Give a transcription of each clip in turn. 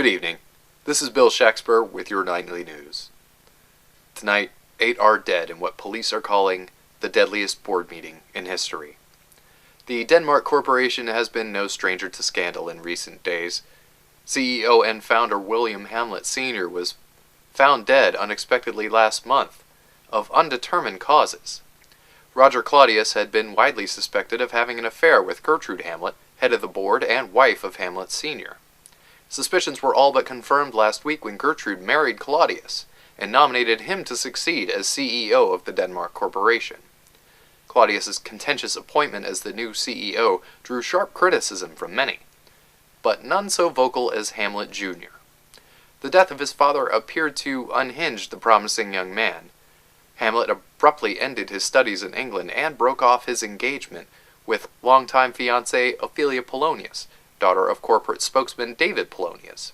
Good evening. This is Bill Shakespeare with your nightly news. Tonight, 8 are dead in what police are calling the deadliest board meeting in history. The Denmark Corporation has been no stranger to scandal in recent days. CEO and founder William Hamlet Sr. was found dead unexpectedly last month of undetermined causes. Roger Claudius had been widely suspected of having an affair with Gertrude Hamlet, head of the board and wife of Hamlet Sr. Suspicions were all but confirmed last week when Gertrude married Claudius and nominated him to succeed as CEO of the Denmark Corporation. Claudius's contentious appointment as the new CEO drew sharp criticism from many, but none so vocal as Hamlet Jr. The death of his father appeared to unhinge the promising young man. Hamlet abruptly ended his studies in England and broke off his engagement with longtime fiancée Ophelia Polonius, daughter of corporate spokesman David Polonius.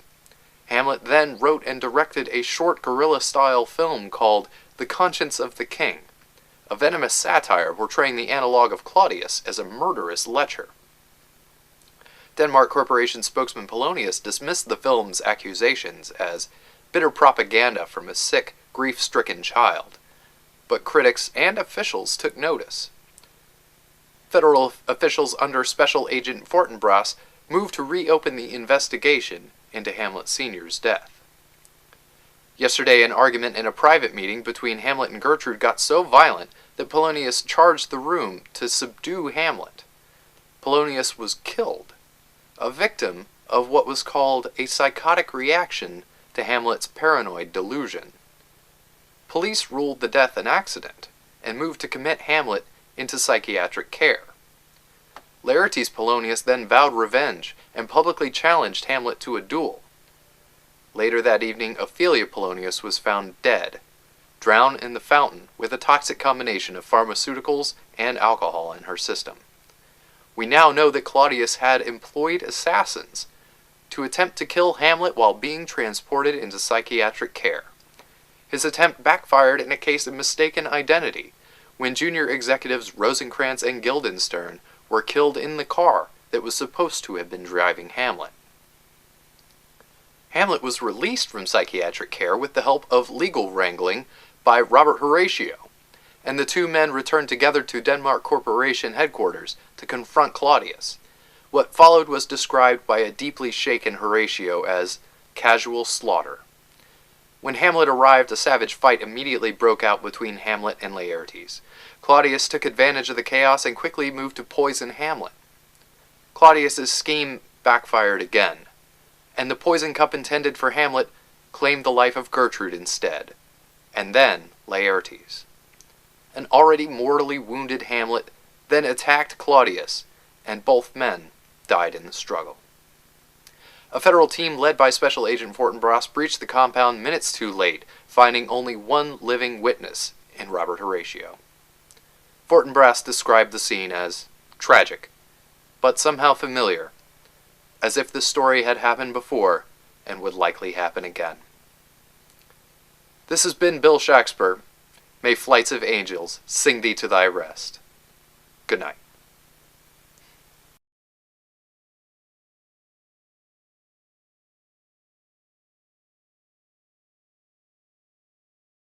Hamlet then wrote and directed a short guerrilla-style film called The Conscience of the King, a venomous satire portraying the analogue of Claudius as a murderous lecher. Denmark Corporation spokesman Polonius dismissed the film's accusations as bitter propaganda from a sick, grief-stricken child, but critics and officials took notice. Federal officials under Special Agent Fortinbras moved to reopen the investigation into Hamlet Sr.'s death. Yesterday, an argument in a private meeting between Hamlet and Gertrude got so violent that Polonius charged the room to subdue Hamlet. Polonius was killed, a victim of what was called a psychotic reaction to Hamlet's paranoid delusion. Police ruled the death an accident and moved to commit Hamlet into psychiatric care. Laertes Polonius then vowed revenge and publicly challenged Hamlet to a duel. Later that evening, Ophelia Polonius was found dead, drowned in the fountain with a toxic combination of pharmaceuticals and alcohol in her system. We now know that Claudius had employed assassins to attempt to kill Hamlet while being transported into psychiatric care. His attempt backfired in a case of mistaken identity, when junior executives Rosencrantz and Guildenstern were killed in the car that was supposed to have been driving Hamlet. Hamlet was released from psychiatric care with the help of legal wrangling by Robert Horatio, and the two men returned together to Denmark Corporation headquarters to confront Claudius. What followed was described by a deeply shaken Horatio as casual slaughter. When Hamlet arrived, a savage fight immediately broke out between Hamlet and Laertes. Claudius took advantage of the chaos and quickly moved to poison Hamlet. Claudius's scheme backfired again, and the poison cup intended for Hamlet claimed the life of Gertrude instead, and then Laertes. An already mortally wounded Hamlet then attacked Claudius, and both men died in the struggle. A federal team led by Special Agent Fortinbras breached the compound minutes too late, finding only one living witness in Robert Horatio. Fortinbras described the scene as tragic, but somehow familiar, as if the story had happened before and would likely happen again. This has been Bill Shakespeare. May flights of angels sing thee to thy rest. Good night.